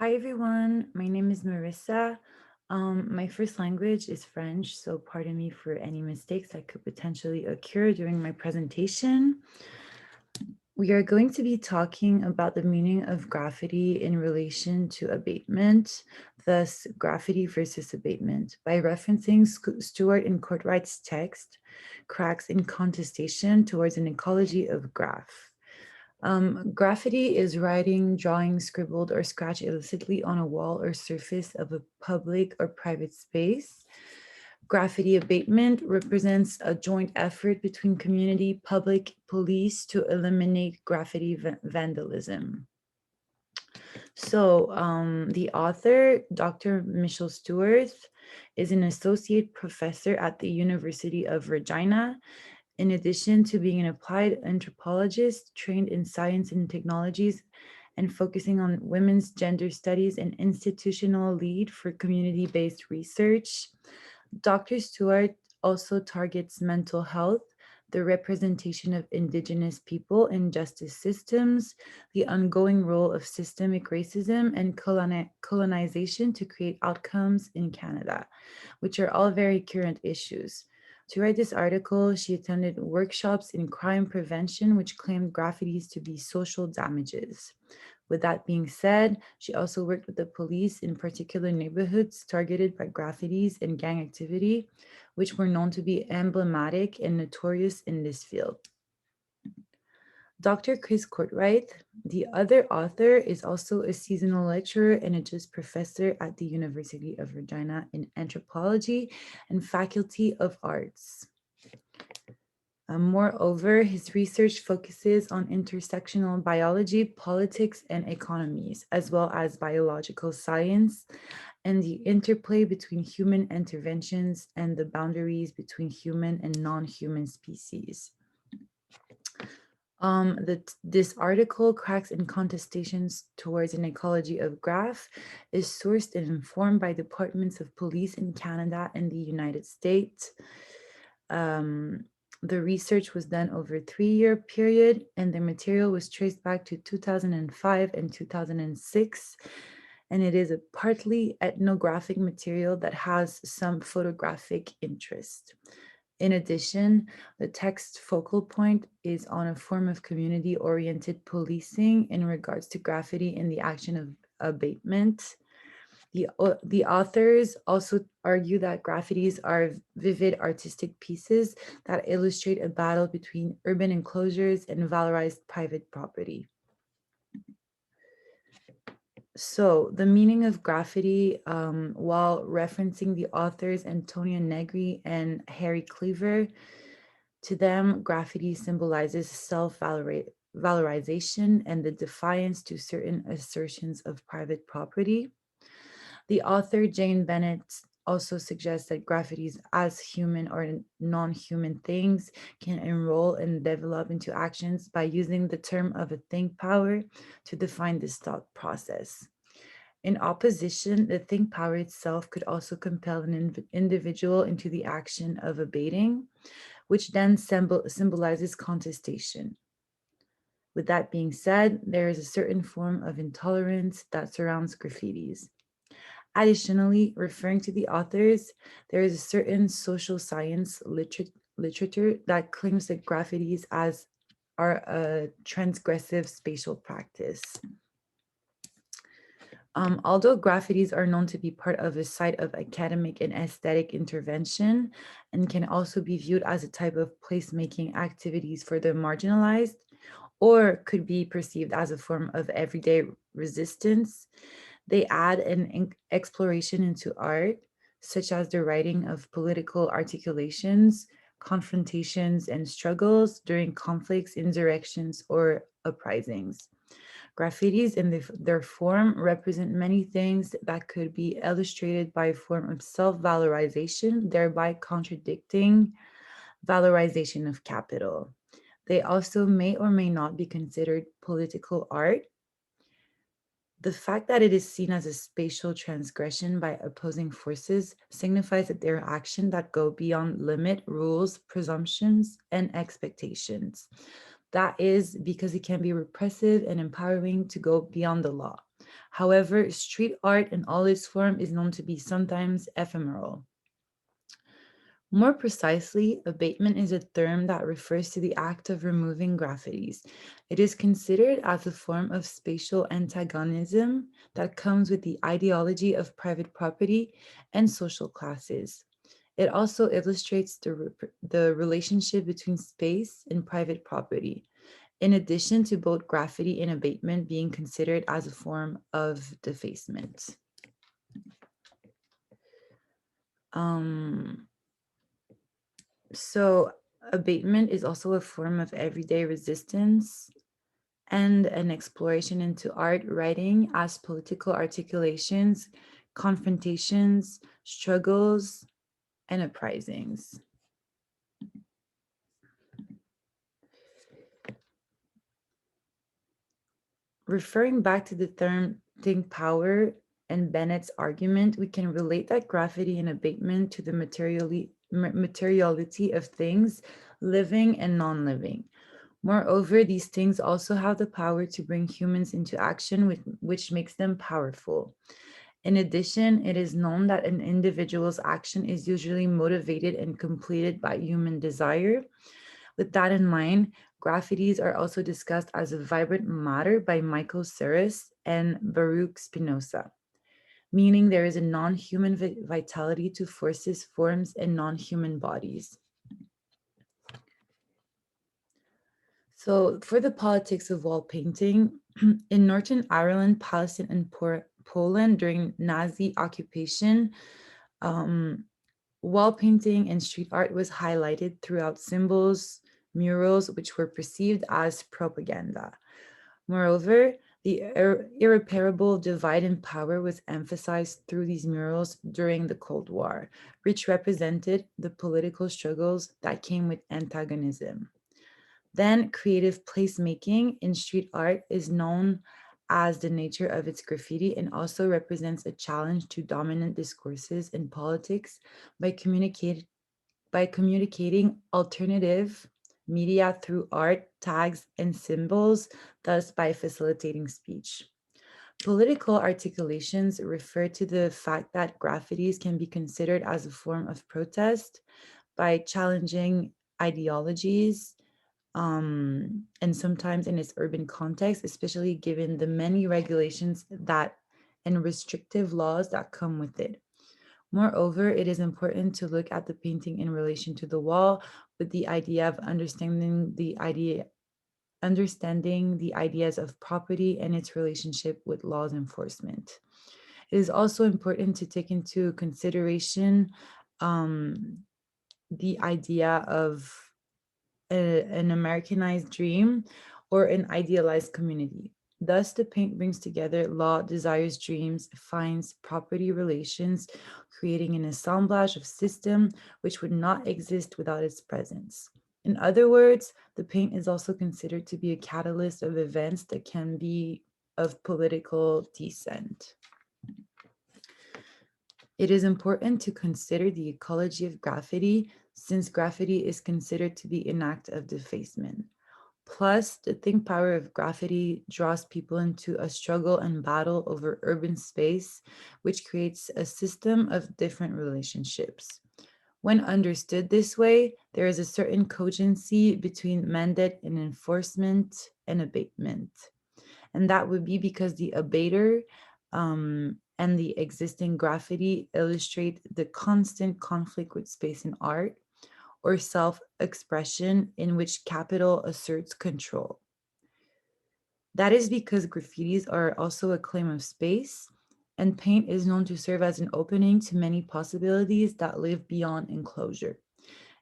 Hi everyone, my name is Marissa. My first language is French, so pardon me for any mistakes that could potentially occur during my presentation. We are going to be talking about the meaning of graffiti in relation to abatement, thus graffiti versus abatement, by referencing Stewart and Courtwright's text, Cracks in Contestation Towards an Ecology of Graph. Graffiti is writing, drawing, scribbled, or scratched illicitly on a wall or surface of a public or private space. Graffiti abatement represents a joint effort between community, public, police to eliminate graffiti vandalism. So the author, Dr. Michelle Stewart, is an associate professor at the University of Regina. In addition to being an applied anthropologist trained in science and technologies and focusing on women's gender studies and institutional lead for community-based research, Dr. Stewart also targets mental health, the representation of Indigenous people in justice systems, the ongoing role of systemic racism and colonization to create outcomes in Canada, which are all very current issues. To write this article, she attended workshops in crime prevention, which claimed graffitis to be social damages. With that being said, she also worked with the police in particular neighborhoods targeted by graffitis and gang activity, which were known to be emblematic and notorious in this field. Dr. Chris Courtwright, the other author, is also a seasonal lecturer and adjunct professor at the University of Regina in anthropology and Faculty of Arts. Moreover, his research focuses on intersectional biology, politics, and economies, as well as biological science and the interplay between human interventions and the boundaries between human and non-human species. This article, Cracks in Contestations Towards an Ecology of Graph, is sourced and informed by departments of police in Canada and the United States. The research was done over a 3-year period, and the material was traced back to 2005 and 2006. And it is a partly ethnographic material that has some photographic interest. In addition, the text focal point is on a form of community-oriented policing in regards to graffiti and the action of abatement. The authors also argue that graffitis are vivid artistic pieces that illustrate a battle between urban enclosures and valorized private property. So the meaning of graffiti, while referencing the authors Antonia Negri and Harry Cleaver, to them, graffiti symbolizes self-valorization and the defiance to certain assertions of private property. The author Jane Bennett also suggests that graffitis as human or non-human things can enroll and develop into actions by using the term of a think power to define this thought process. In opposition, the think power itself could also compel an individual into the action of abating, which then symbolizes contestation. With that being said, there is a certain form of intolerance that surrounds graffitis. Additionally, referring to the authors, there is a certain social science literature that claims that graffitis are a transgressive spatial practice. Although graffitis are known to be part of a site of academic and aesthetic intervention and can also be viewed as a type of placemaking activities for the marginalized, or could be perceived as a form of everyday resistance, they add an exploration into art, such as the writing of political articulations, confrontations, and struggles during conflicts, insurrections, or uprisings. Graffitis in their form represent many things that could be illustrated by a form of self-valorization, thereby contradicting valorization of capital. They also may or may not be considered political art. The fact that it is seen as a spatial transgression by opposing forces signifies that there are actions that go beyond limit, rules, presumptions, and expectations. That is because it can be repressive and empowering to go beyond the law. However, street art in all its form is known to be sometimes ephemeral. More precisely, abatement is a term that refers to the act of removing graffitis. It is considered as a form of spatial antagonism that comes with the ideology of private property and social classes. It also illustrates the relationship between space and private property, in addition to both graffiti and abatement being considered as a form of defacement. Um, So, abatement is also a form of everyday resistance and an exploration into art writing as political articulations, confrontations, struggles, and uprisings. Referring back to the term think power and Bennett's argument, we can relate that graffiti and abatement to the materiality of things, living and non living. Moreover, these things also have the power to bring humans into action, which makes them powerful. In addition, it is known that an individual's action is usually motivated and completed by human desire. With that in mind, graffitis are also discussed as a vibrant matter by Michael Serres and Baruch Spinoza, meaning there is a non human vitality to forces, forms, and non human bodies. So, for the politics of wall painting, in Northern Ireland, Palestine, and Poland during Nazi occupation, um, wall painting and street art was highlighted throughout symbols, murals, which were perceived as propaganda. Moreover, the irreparable divide in power was emphasized through these murals during the Cold War, which represented the political struggles that came with antagonism. Then, creative placemaking in street art is known as the nature of its graffiti and also represents a challenge to dominant discourses in politics by communicating alternative media through art, tags, and symbols, thus by facilitating speech. Political articulations refer to the fact that graffitis can be considered as a form of protest by challenging ideologies, and sometimes in its urban context, especially given the many regulations that and restrictive laws that come with it. Moreover, it is important to look at the painting in relation to the wall with the idea of understanding the ideas of property and its relationship with laws enforcement. It is also important to take into consideration um, the idea of an Americanized dream or an idealized community. Thus, the paint brings together law, desires, dreams, finds, property relations, creating an assemblage of system which would not exist without its presence. In other words, the paint is also considered to be a catalyst of events that can be of political descent. It is important to consider the ecology of graffiti, since graffiti is considered to be an act of defacement. Plus, the think power of graffiti draws people into a struggle and battle over urban space, which creates a system of different relationships. When understood this way, there is a certain cogency between mandate and enforcement and abatement. And that would be because the abater and the existing graffiti illustrate the constant conflict with space and art or self expression in which capital asserts control. That is because graffitis are also a claim of space, and paint is known to serve as an opening to many possibilities that live beyond enclosure.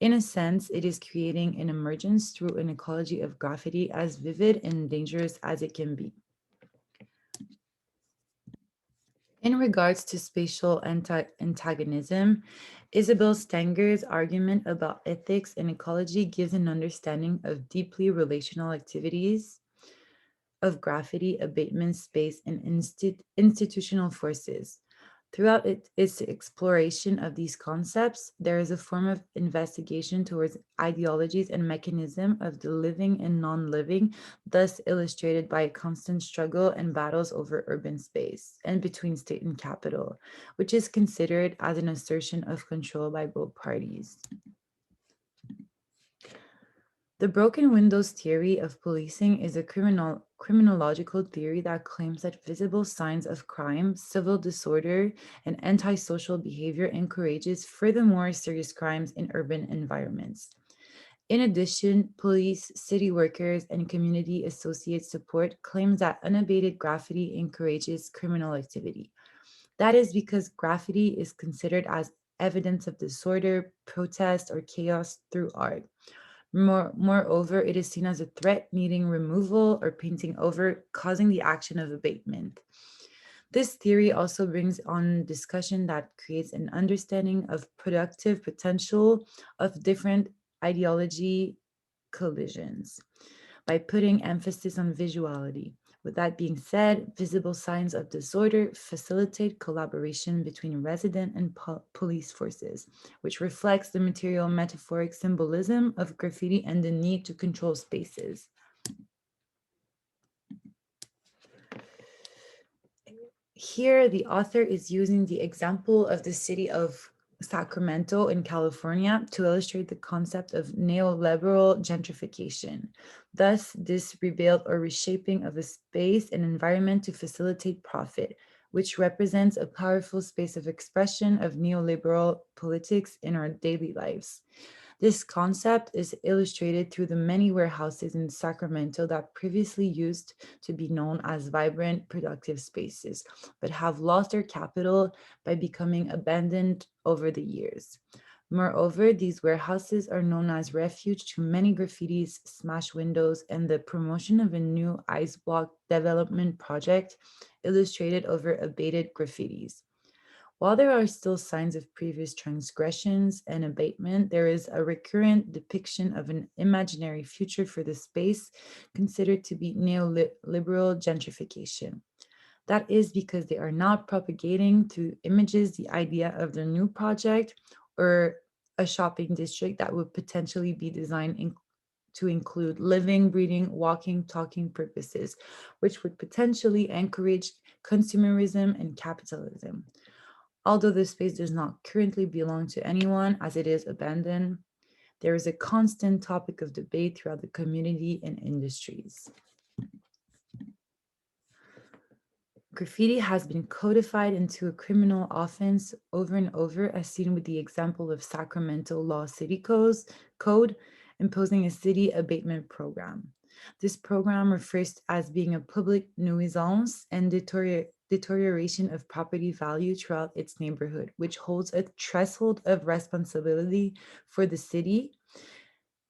In a sense, it is creating an emergence through an ecology of graffiti as vivid and dangerous as it can be. In regards to spatial antagonism, Isabel Stenger's argument about ethics and ecology gives an understanding of deeply relational activities of graffiti, abatement, space, and institutional forces. Throughout its exploration of these concepts, there is a form of investigation towards ideologies and mechanism of the living and non-living, thus illustrated by a constant struggle and battles over urban space and between state and capital, which is considered as an assertion of control by both parties. The broken windows theory of policing is a criminological theory that claims that visible signs of crime, civil disorder, and antisocial behavior encourages furthermore serious crimes in urban environments. In addition, police, city workers, and community associate support claims that unabated graffiti encourages criminal activity. That is because graffiti is considered as evidence of disorder, protest, or chaos through art. Moreover, it is seen as a threat needing removal or painting over, causing the action of abatement. This theory also brings on discussion that creates an understanding of productive potential of different ideology collisions by putting emphasis on visuality. With that being said, visible signs of disorder facilitate collaboration between resident and police forces, which reflects the material metaphoric symbolism of graffiti and the need to control spaces. Here, the author is using the example of the city of Sacramento in California to illustrate the concept of neoliberal gentrification. Thus, this rebuild or reshaping of a space and environment to facilitate profit, which represents a powerful space of expression of neoliberal politics in our daily lives. This concept is illustrated through the many warehouses in Sacramento that previously used to be known as vibrant, productive spaces, but have lost their capital by becoming abandoned over the years. Moreover, these warehouses are known as refuge to many graffitis, smashed windows, and the promotion of a new ice block development project illustrated over abated graffitis. While there are still signs of previous transgressions and abatement, there is a recurrent depiction of an imaginary future for the space considered to be neoliberal gentrification. That is because they are not propagating through images the idea of their new project or a shopping district that would potentially be designed to include living, breathing, walking, talking purposes, which would potentially encourage consumerism and capitalism. Although the space does not currently belong to anyone as it is abandoned, there is a constant topic of debate throughout the community and industries. Graffiti has been codified into a criminal offense over and over, as seen with the example of Sacramento Law City Code imposing a city abatement program. This program refers to as being a public nuisance and deterioration of property value throughout its neighborhood, which holds a threshold of responsibility for the city.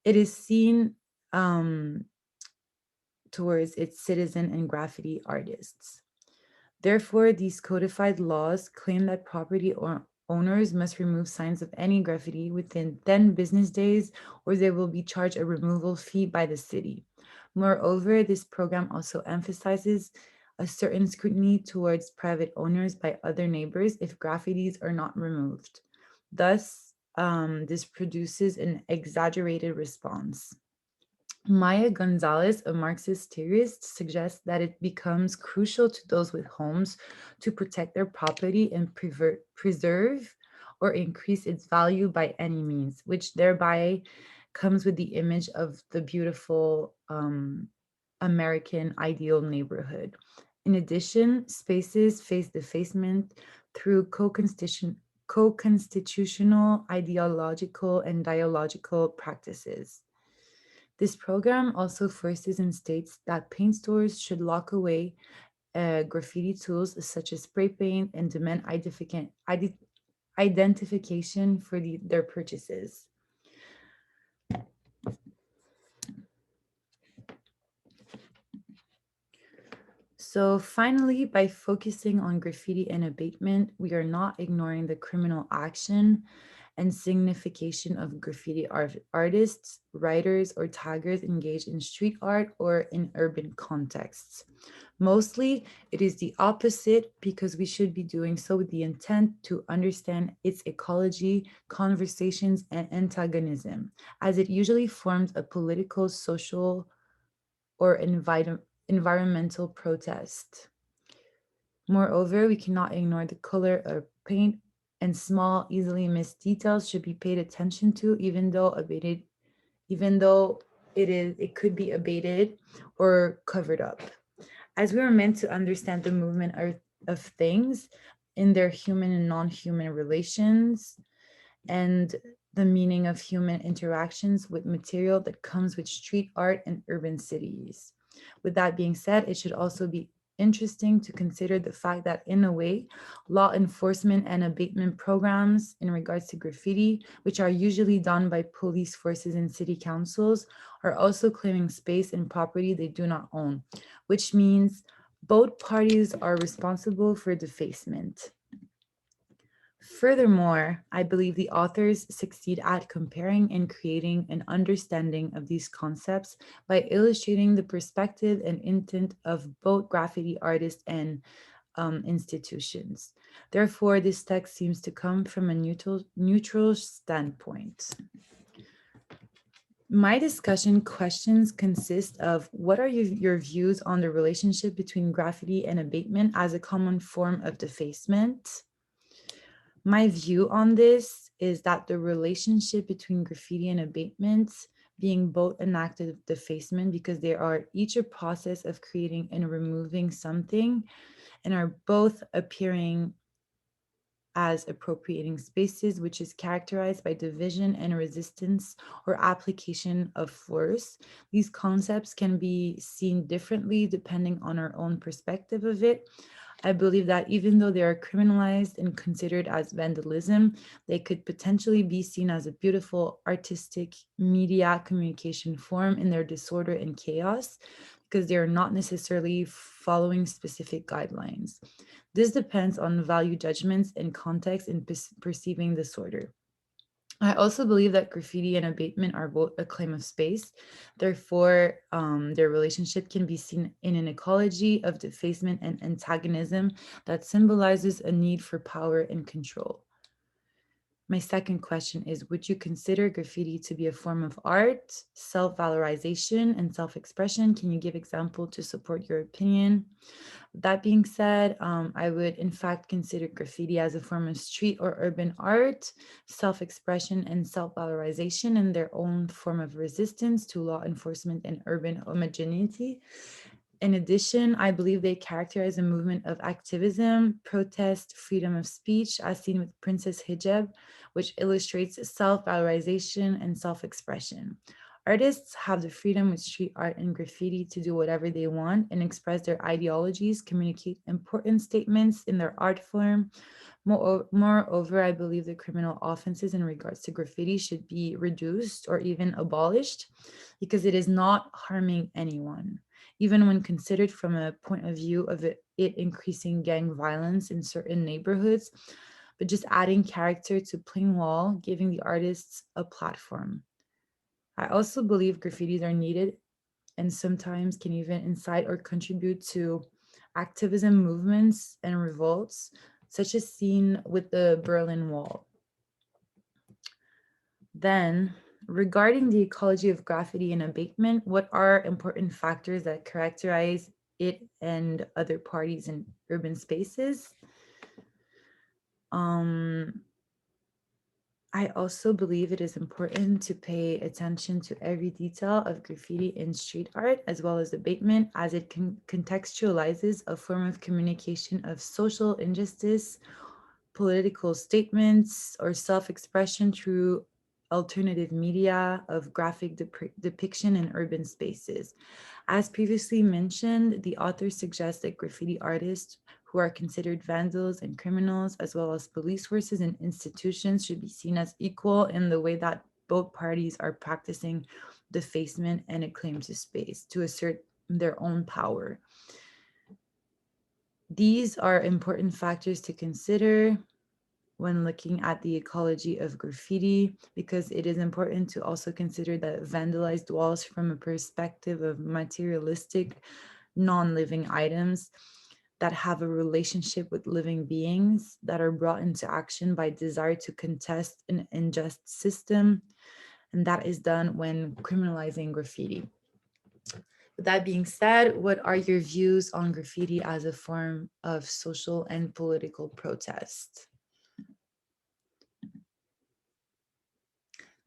It is seen towards its citizen and graffiti artists. Therefore, these codified laws claim that property owners must remove signs of any graffiti within 10 business days, or they will be charged a removal fee by the city. Moreover, this program also emphasizes a certain scrutiny towards private owners by other neighbors if graffitis are not removed. Thus, this produces an exaggerated response. Maya Gonzalez, a Marxist theorist, suggests that it becomes crucial to those with homes to protect their property and preserve or increase its value by any means, which thereby comes with the image of the beautiful American ideal neighborhood. In addition, spaces face defacement through co-constitutional, ideological, and dialogical practices. This program also forces and states that paint stores should lock away graffiti tools such as spray paint and demand identification for their purchases. So finally, by focusing on graffiti and abatement, we are not ignoring the criminal action and signification of graffiti artists, writers, or taggers engaged in street art or in urban contexts. Mostly, it is the opposite because we should be doing so with the intent to understand its ecology, conversations, and antagonism, as it usually forms a political, social, or environmental protest. Moreover, we cannot ignore the color or paint, and small, easily missed details should be paid attention to, even though it could be abated or covered up. As we are meant to understand the movement of things in their human and non-human relations, and the meaning of human interactions with material that comes with street art and urban cities. With that being said, it should also be interesting to consider the fact that, in a way, law enforcement and abatement programs in regards to graffiti, which are usually done by police forces and city councils, are also claiming space and property they do not own, which means both parties are responsible for defacement. Furthermore, I believe the authors succeed at comparing and creating an understanding of these concepts by illustrating the perspective and intent of both graffiti artists and institutions. Therefore, this text seems to come from a neutral standpoint. My discussion questions consist of: what are your views on the relationship between graffiti and abatement as a common form of defacement? My view on this is that the relationship between graffiti and abatement, being both an act of defacement because they are each a process of creating and removing something, and are both appearing as appropriating spaces, which is characterized by division and resistance or application of force. These concepts can be seen differently depending on our own perspective of it. I believe that even though they are criminalized and considered as vandalism, they could potentially be seen as a beautiful artistic media communication form in their disorder and chaos, because they are not necessarily following specific guidelines. This depends on value judgments and context in perceiving disorder. I also believe that graffiti and abatement are both a claim of space. Therefore, their relationship can be seen in an ecology of defacement and antagonism that symbolizes a need for power and control. My second question is: would you consider graffiti to be a form of art, self-valorization, and self-expression? Can you give example to support your opinion? That being said, I would in fact consider graffiti as a form of street or urban art, self-expression, and self-valorization in their own form of resistance to law enforcement and urban homogeneity. In addition, I believe they characterize a movement of activism, protest, freedom of speech, as seen with Princess Hijab, which illustrates self-valorization and self-expression. Artists have the freedom with street art and graffiti to do whatever they want and express their ideologies, communicate important statements in their art form. Moreover, I believe the criminal offenses in regards to graffiti should be reduced or even abolished because it is not harming anyone, even when considered from a point of view of it increasing gang violence in certain neighborhoods, but just adding character to plain wall, giving the artists a platform. I also believe graffitis are needed and sometimes can even incite or contribute to activism movements and revolts, such as seen with the Berlin Wall. Then, regarding the ecology of graffiti and abatement, what are important factors that characterize it and other parties in urban spaces? Um, I also believe it is important to pay attention to every detail of graffiti in street art as well as abatement, as it contextualizes a form of communication of social injustice, political statements, or self-expression through alternative media of graphic depiction in urban spaces. As previously mentioned, the author suggests that graffiti artists who are considered vandals and criminals, as well as police forces and institutions, should be seen as equal in the way that both parties are practicing defacement and a claim to space to assert their own power. These are important factors to consider when looking at the ecology of graffiti, because it is important to also consider that vandalized walls from a perspective of materialistic, non-living items that have a relationship with living beings that are brought into action by desire to contest an unjust system. And that is done when criminalizing graffiti. With that being said, what are your views on graffiti as a form of social and political protest?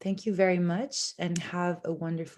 Thank you very much and have a wonderful